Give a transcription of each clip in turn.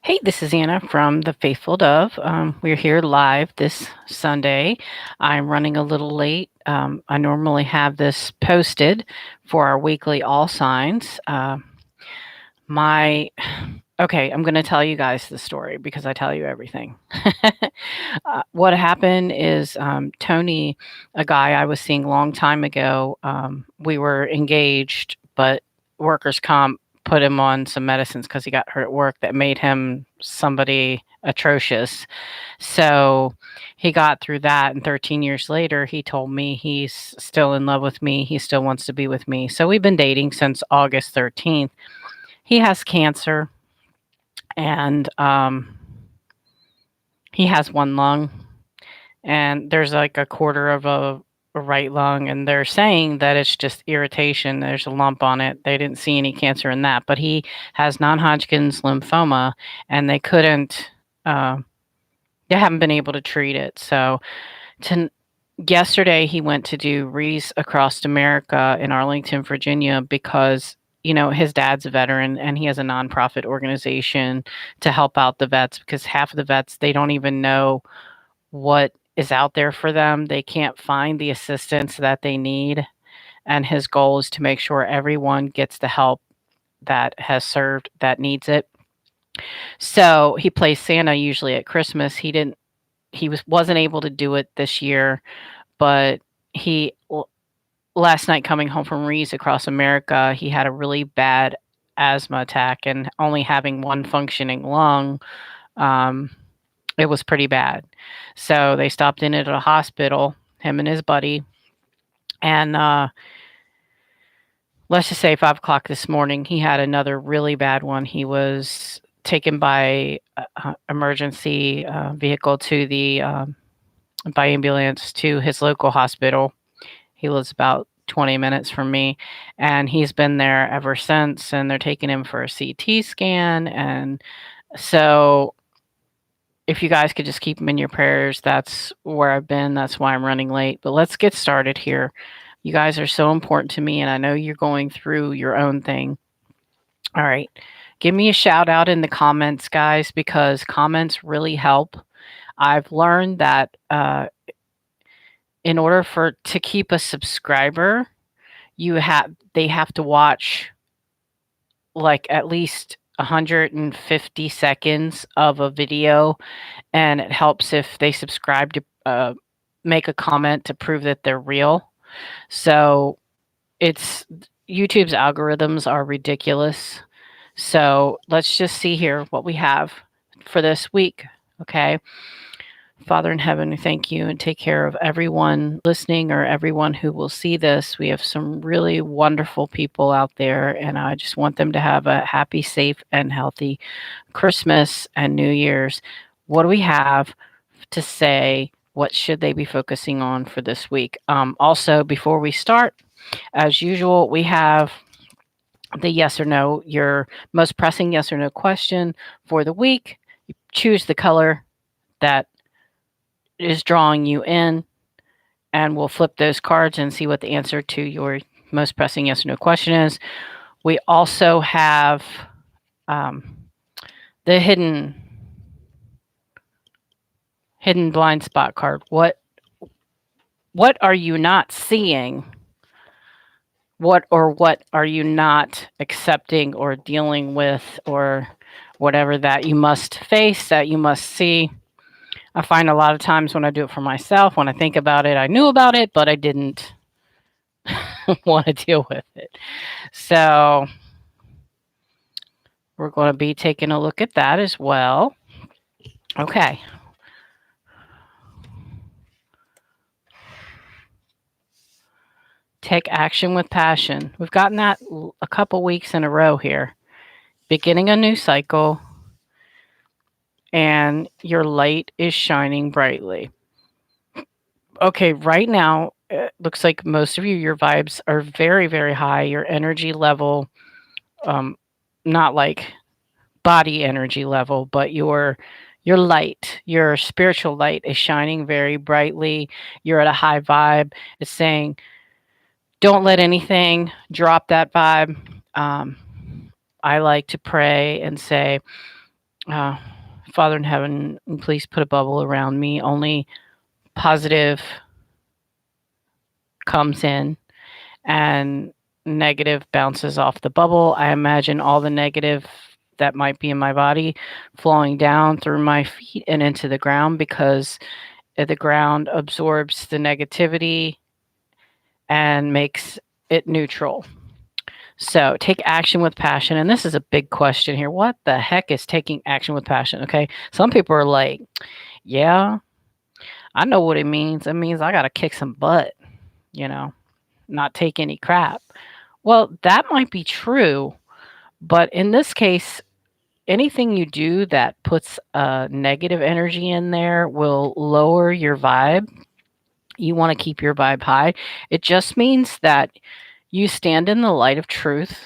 Hey, this is Anna from the Faithful Dove. We're here live this Sunday. I'm running a little late. I normally have this posted for our weekly all signs. My okay, I'm going to tell you guys the story because I tell you everything. What happened is Tony, a guy I was seeing a long time ago, we were engaged, but workers' comp put him on some medicines because he got hurt at work that made him somebody atrocious. So he got through that, and 13 years later, he told me he's still in love with me. He still wants to be with me. So we've been dating since August 13th. He has cancer, and he has one lung, and there's like a quarter of a right lung, and they're saying that it's just irritation. There's a lump on it. They didn't see any cancer in that, but he has non-Hodgkin's lymphoma, and uh, they haven't been able to treat it. So to, yesterday he went to do Reese Across America in Arlington, Virginia, because his dad's a veteran and he has a nonprofit organization to help out the vets, because half of the vets, they don't even know what is out there for them. They can't find the assistance that they need. And his goal is to make sure everyone gets the help that has served that needs it. So he plays Santa usually at Christmas. Wasn't able to do it this year, but he last night, coming home from Reese Across America, he had a really bad asthma attack, and only having one functioning lung, um, it was pretty bad. So they stopped in at a hospital, him and his buddy, and let's just say 5 o'clock this morning, he had another really bad one. He was taken by emergency vehicle by ambulance to his local hospital. He lives about 20 minutes from me, and he's been there ever since, and they're taking him for a CT scan. And so if you guys could just keep him in your prayers, that's where I've been. That's why I'm running late. But let's get started here. You guys are so important to me, and I know you're going through your own thing. All right. Give me a shout out in the comments, guys, because comments really help. I've learned that in order to keep a subscriber, they have to watch like at least 150 seconds of a video, and it helps if they subscribe to make a comment to prove that they're real. So it's YouTube's algorithms are ridiculous. So let's just see here what we have for this week. Okay. Father in heaven, we thank you and take care of everyone listening or everyone who will see this. We have some really wonderful people out there, and I just want them to have a happy, safe, and healthy Christmas and New Year's. What do we have to say? What should they be focusing on for this week? Also, before we start, as usual, we have the yes or no, your most pressing yes or no question for the week. You choose the color that is drawing you in, and we'll flip those cards and see what the answer to your most pressing yes or no question is. We also have the hidden blind spot card. What are you not seeing? What are you not accepting or dealing with, or whatever that you must face, that you must see? I find a lot of times when I do it for myself, when I think about it, I knew about it, but I didn't want to deal with it. So we're going to be taking a look at that as well. Okay. Take action with passion. We've gotten that a couple weeks in a row here. Beginning a new cycle, and your light is shining brightly. Okay, right now, it looks like most of you, your vibes are very, very high. Your energy level, not like body energy level, but your light, your spiritual light is shining very brightly. You're at a high vibe. It's saying, don't let anything drop that vibe. I like to pray and say, Father in heaven, please put a bubble around me. Only positive comes in and negative bounces off the bubble. I imagine all the negative that might be in my body flowing down through my feet and into the ground, because the ground absorbs the negativity and makes it neutral. So take action with passion. And this is a big question here. What the heck is taking action with passion? Okay. Some people are like, yeah, I know what it means. It means I got to kick some butt, you know, not take any crap. Well, that might be true. But in this case, anything you do that puts a negative energy in there will lower your vibe. You want to keep your vibe high. It just means that you stand in the light of truth,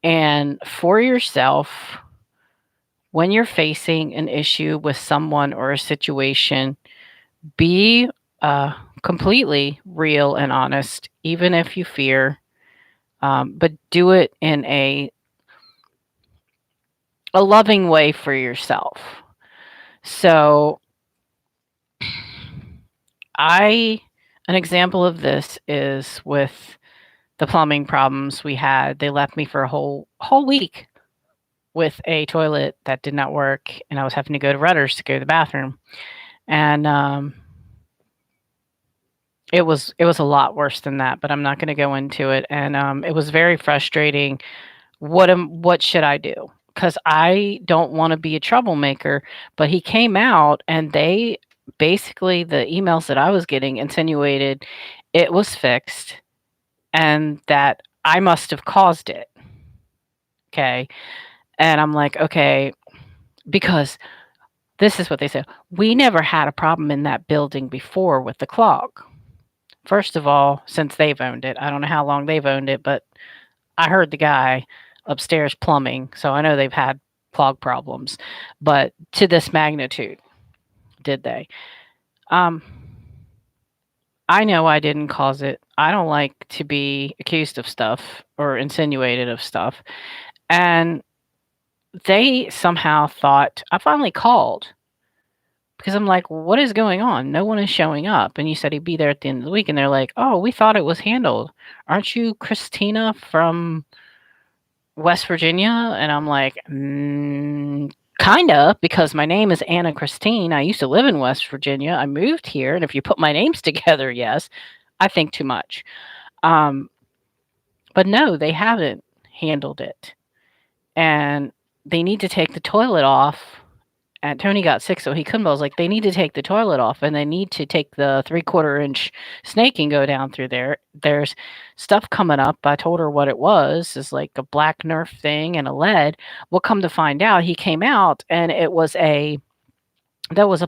and for yourself, when you're facing an issue with someone or a situation, be completely real and honest, even if you fear, but do it in a loving way for yourself. So, an example of this is with the plumbing problems we had. They left me for a whole week with a toilet that did not work, and I was having to go to Rutter's to go to the bathroom. And it was a lot worse than that, but I'm not going to go into it. And it was very frustrating. What should I do? Because I don't want to be a troublemaker. But he came out, and they basically, the emails that I was getting insinuated it was fixed and that I must have caused it. Okay. And I'm like, okay, because this is what they said. We never had a problem in that building before with the clog. First of all, since they've owned it, I don't know how long they've owned it, but I heard the guy upstairs plumbing, so I know they've had clog problems. But to this magnitude, did they? Um, I know I didn't cause it. I don't like to be accused of stuff or insinuated of stuff. And they somehow thought I finally called because I'm like, what is going on? No one is showing up. And you said he'd be there at the end of the week. And they're like, oh, we thought it was handled. Aren't you Christina from West Virginia? And I'm like, kind of, because my name is Anna Christine. I used to live in West Virginia. I moved here. And if you put my names together, yes, I think too much. But no, they haven't handled it. And they need to take the toilet off. And Tony got sick, so he couldn't. But I was like, they need to take the toilet off, and they need to take the 3/4 inch snake and go down through there. There's stuff coming up. I told her what it was. It's like a black Nerf thing and a lead. Well, come to find out, he came out, and there was a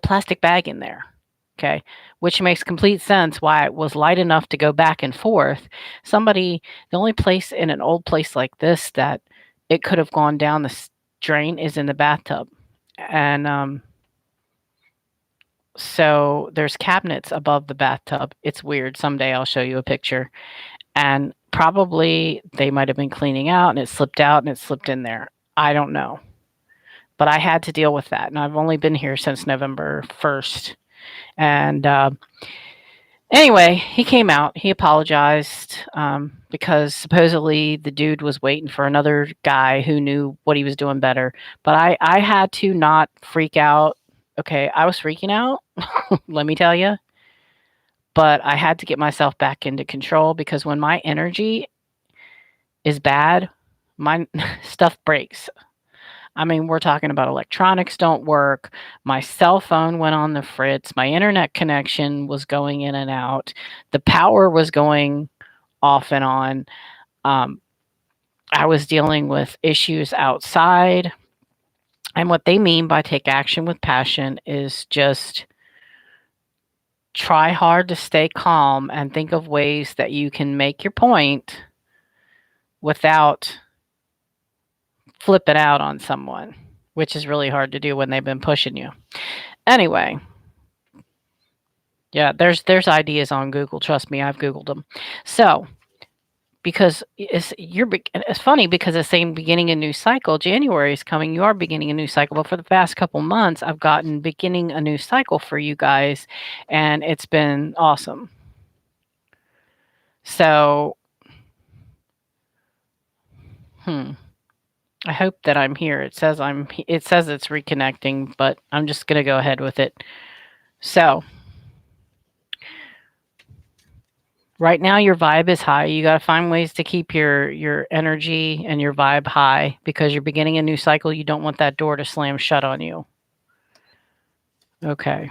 plastic bag in there. Okay, which makes complete sense why it was light enough to go back and forth. The only place in an old place like this that it could have gone down the drain is in the bathtub. And so there's cabinets above the bathtub. It's weird. Someday I'll show you a picture. And probably they might have been cleaning out and it slipped out and it slipped in there. I don't know. But I had to deal with that. And I've only been here since November 1st. And anyway, he came out. He apologized because supposedly the dude was waiting for another guy who knew what he was doing better. But I had to not freak out. Okay, I was freaking out, let me tell you. But I had to get myself back into control, because when my energy is bad, my stuff breaks. I mean, we're talking about electronics don't work. My cell phone went on the fritz. My internet connection was going in and out. The power was going off and on. I was dealing with issues outside. And what they mean by take action with passion is just try hard to stay calm and think of ways that you can make your point without flipping out on someone, which is really hard to do when they've been pushing you. Anyway, yeah, there's ideas on Google. Trust me, I've Googled them. So because it's funny because it's saying beginning a new cycle. January is coming. You are beginning a new cycle. But for the past couple months, I've gotten beginning a new cycle for you guys, and it's been awesome. So, I hope that I'm here. It says it's reconnecting, but I'm just going to go ahead with it. So, right now your vibe is high. You got to find ways to keep your energy and your vibe high because you're beginning a new cycle. You don't want that door to slam shut on you. Okay.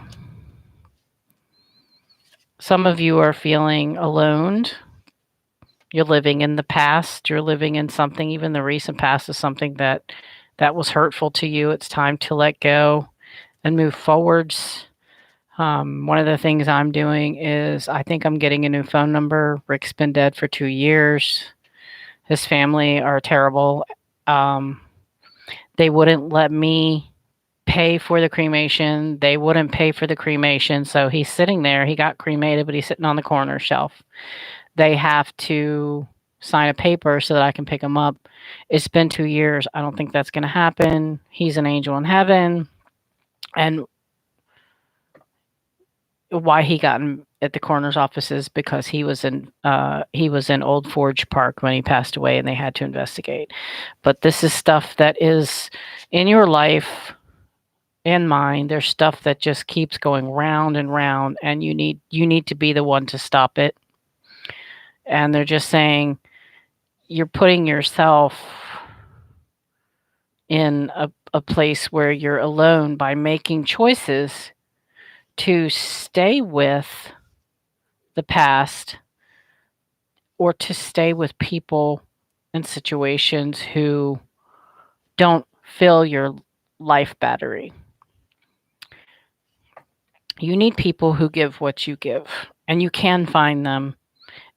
Some of you are feeling alone. You're living in the past. You're living in something, even the recent past is something that was hurtful to you. It's time to let go and move forwards. One of the things I'm doing is I think I'm getting a new phone number. Rick's been dead for 2 years. His family are terrible. They wouldn't let me pay for the cremation. They wouldn't pay for the cremation. So he's sitting there. He got cremated, but he's sitting on the corner shelf. They have to sign a paper so that I can pick him up. It's been 2 years. I don't think that's going to happen. He's an angel in heaven. And why he got him at the coroner's office is because he was in Old Forge Park when he passed away, and they had to investigate. But this is stuff that is in your life and mine. There's stuff that just keeps going round and round, and you need to be the one to stop it. And they're just saying you're putting yourself in a place where you're alone by making choices to stay with the past or to stay with people and situations who don't fill your life battery. You need people who give what you give, and you can find them.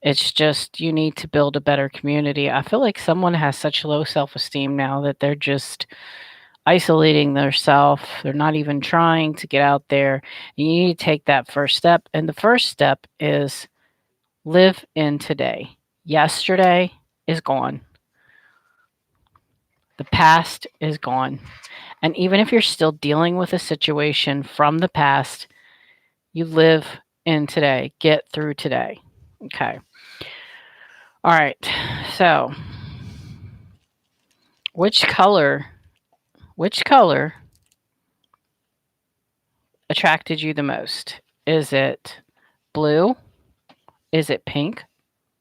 It's just you need to build a better community. I feel like someone has such low self-esteem now that they're just isolating themselves. They're not even trying to get out there. You need to take that first step. And the first step is live in today. Yesterday is gone. The past is gone. And even if you're still dealing with a situation from the past, you live in today. Get through today. Okay. All right. So, which color attracted you the most? Is it blue? Is it pink?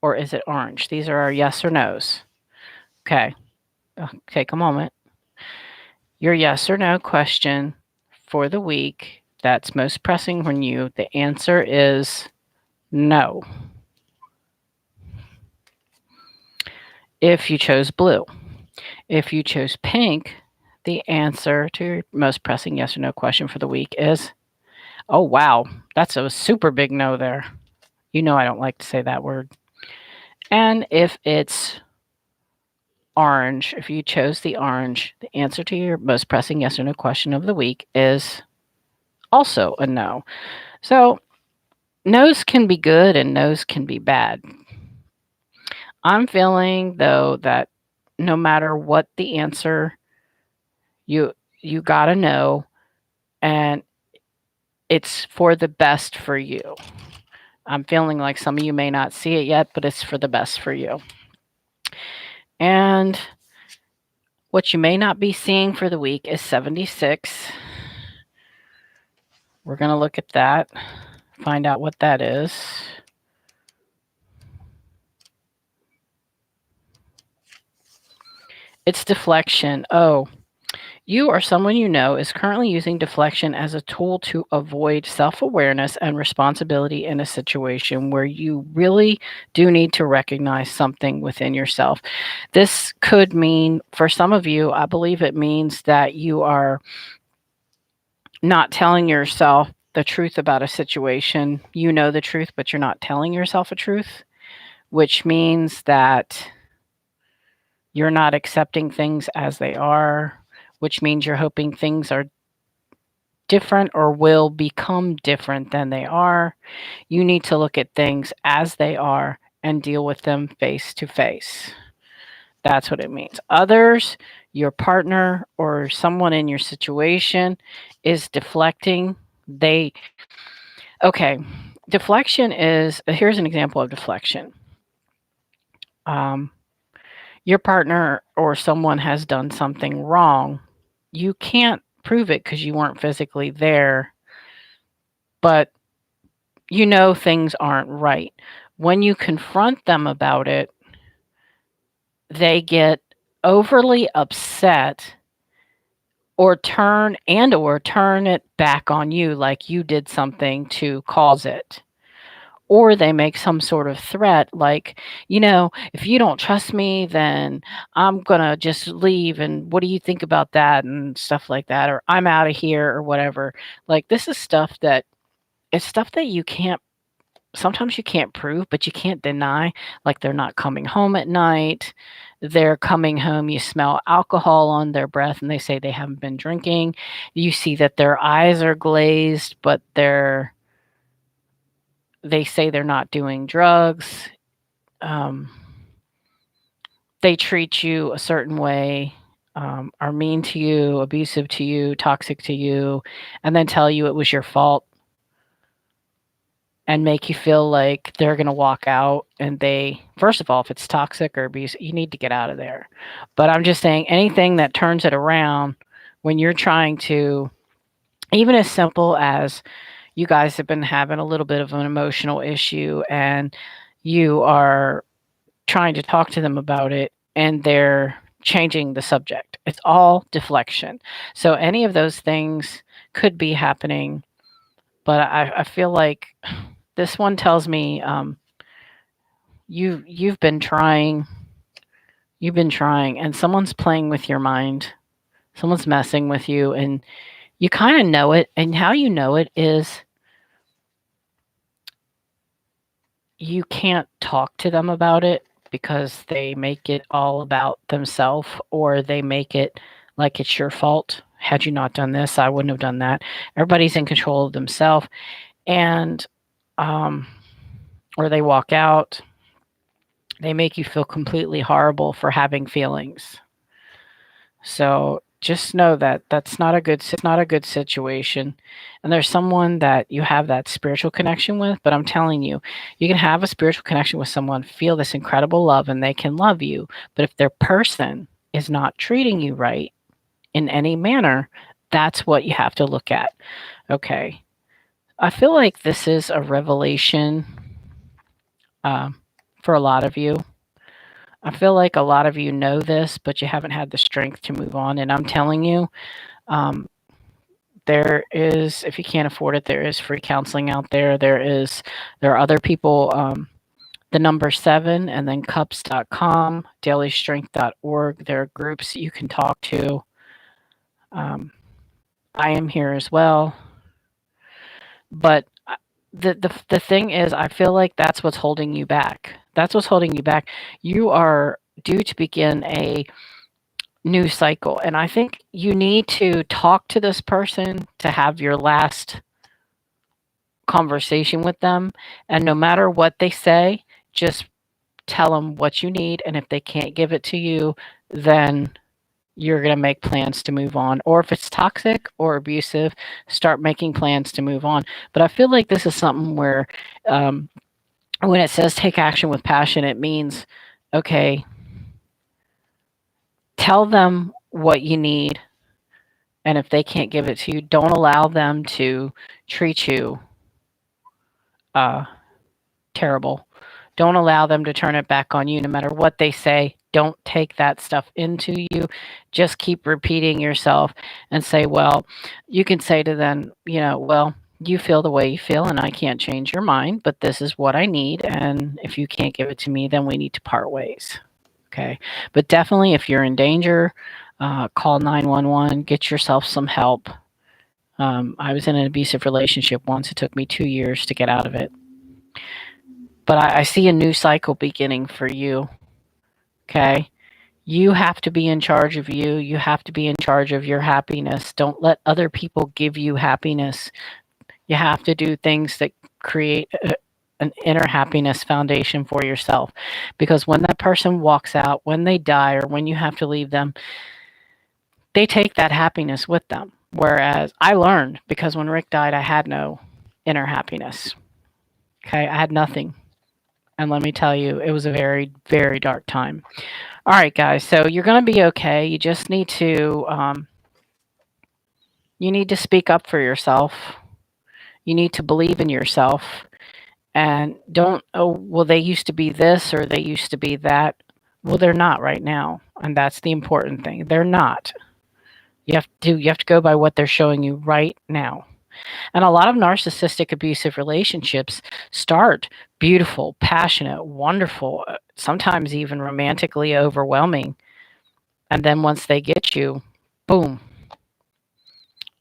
Or is it orange? These are our yes or no's. Okay. Take a moment. Your yes or no question for the week that's most pressing on you, the answer is no. If you chose blue. If you chose pink, the answer to your most pressing yes or no question for the week is, oh, wow, that's a super big no there. You know I don't like to say that word. And if it's orange, if you chose the orange, the answer to your most pressing yes or no question of the week is also a no. So no's can be good and no's can be bad. I'm feeling, though, that no matter what the answer, you got to know, and it's for the best for you. I'm feeling like some of you may not see it yet, but it's for the best for you. And what you may not be seeing for the week is 76. We're going to look at that, find out what that is. It's deflection. Oh, you or someone you know is currently using deflection as a tool to avoid self-awareness and responsibility in a situation where you really do need to recognize something within yourself. This could mean, for some of you, I believe it means that you are not telling yourself the truth about a situation. You know the truth, but you're not telling yourself a truth, which means that you're not accepting things as they are, which means you're hoping things are different or will become different than they are. You need to look at things as they are and deal with them face to face. That's what it means. Others, your partner or someone in your situation is deflecting. Okay, deflection is, here's an example of deflection. Um, your partner or someone has done something wrong. You can't prove it because you weren't physically there, but you know things aren't right. When you confront them about it, they get overly upset or turn it back on you like you did something to cause it. Or they make some sort of threat like, if you don't trust me, then I'm going to just leave. And what do you think about that? And stuff like that. Or I'm out of here or whatever. Like, this is stuff that you can't, sometimes you can't prove, but you can't deny. Like, they're not coming home at night. They're coming home, you smell alcohol on their breath, and they say they haven't been drinking. You see that their eyes are glazed, but they say they're not doing drugs. They treat you a certain way, are mean to you, abusive to you, toxic to you, and then tell you it was your fault and make you feel like they're going to walk out. And first of all, if it's toxic or abusive, you need to get out of there. But I'm just saying, anything that turns it around when you're trying to, even as simple as you guys have been having a little bit of an emotional issue and you are trying to talk to them about it and they're changing the subject. It's all deflection. So any of those things could be happening, but I feel like this one tells me you've been trying, and someone's playing with your mind. Someone's messing with you, and you kind of know it. And how you know it is you can't talk to them about it because they make it all about themselves, or they make it like it's your fault. Had you not done this, I wouldn't have done that. Everybody's in control of themselves, and or they walk out. They make you feel completely horrible for having feelings. So just know that that's not a good situation. And there's someone that you have that spiritual connection with, but I'm telling you, you can have a spiritual connection with someone, feel this incredible love, and they can love you. But if their person is not treating you right in any manner, that's what you have to look at. Okay. I feel like this is a revelation for a lot of you. I feel like a lot of you know this, but you haven't had the strength to move on. And I'm telling you, there is, if you can't afford it, there is free counseling out there. There are other people, the number 7 and then cups.com, dailystrength.org. There are groups you can talk to. I am here as well. But the thing is, I feel like that's what's holding you back. That's what's holding you back. You are due to begin a new cycle. And I think you need to talk to this person to have your last conversation with them. And no matter what they say, just tell them what you need. And if they can't give it to you, then you're going to make plans to move on. Or if it's toxic or abusive, start making plans to move on. But I feel like this is something where when it says take action with passion, it means, okay, tell them what you need. And if they can't give it to you, don't allow them to treat you terrible. Don't allow them to turn it back on you no matter what they say. Don't take that stuff into you. Just keep repeating yourself and say, well, you can say to them, well, you feel the way you feel and I can't change your mind, but this is what I need. And if you can't give it to me, then we need to part ways. Okay. But definitely if you're in danger, call 911, get yourself some help. I was in an abusive relationship once. It took me 2 years to get out of it. But I see a new cycle beginning for you. Okay. You have to be in charge of you. You have to be in charge of your happiness. Don't let other people give you happiness. You have to do things that create an inner happiness foundation for yourself. Because when that person walks out, when they die, or when you have to leave them, they take that happiness with them. Whereas I learned, because when Rick died, I had no inner happiness. Okay, I had nothing. And let me tell you, it was a very, very dark time. All right, guys. So you're going to be okay. You just need to speak up for yourself. You need to believe in yourself, and don't, oh, well, they used to be this or they used to be that. Well, they're not right now, and that's the important thing. They're not. You have to go by what they're showing you right now. And a lot of narcissistic abusive relationships start beautiful, passionate, wonderful, sometimes even romantically overwhelming. And then once they get you, boom.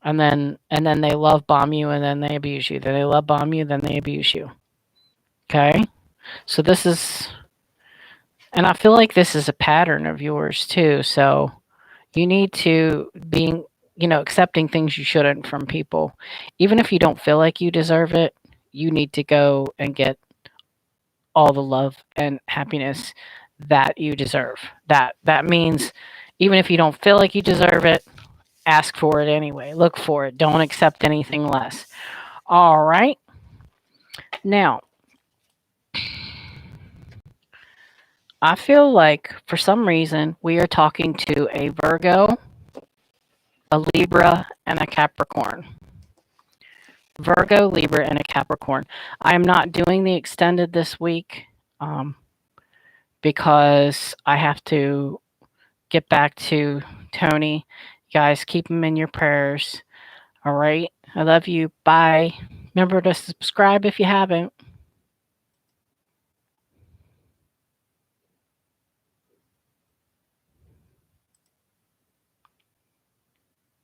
And then they love bomb you, and then they abuse you. Then they love bomb you, then they abuse you. Okay? So this is, and I feel like this is a pattern of yours too. So you need to be, accepting things you shouldn't from people. Even if you don't feel like you deserve it, you need to go and get all the love and happiness that you deserve. That means even if you don't feel like you deserve it, ask for it anyway. Look for it. Don't accept anything less. All right. Now, I feel like for some reason we are talking to a Virgo, a Libra, and a Capricorn. Virgo, Libra, and a Capricorn. I am not doing the extended this week because I have to get back to Tony. You guys, keep him in your prayers. All right. I love you. Bye. Remember to subscribe if you haven't.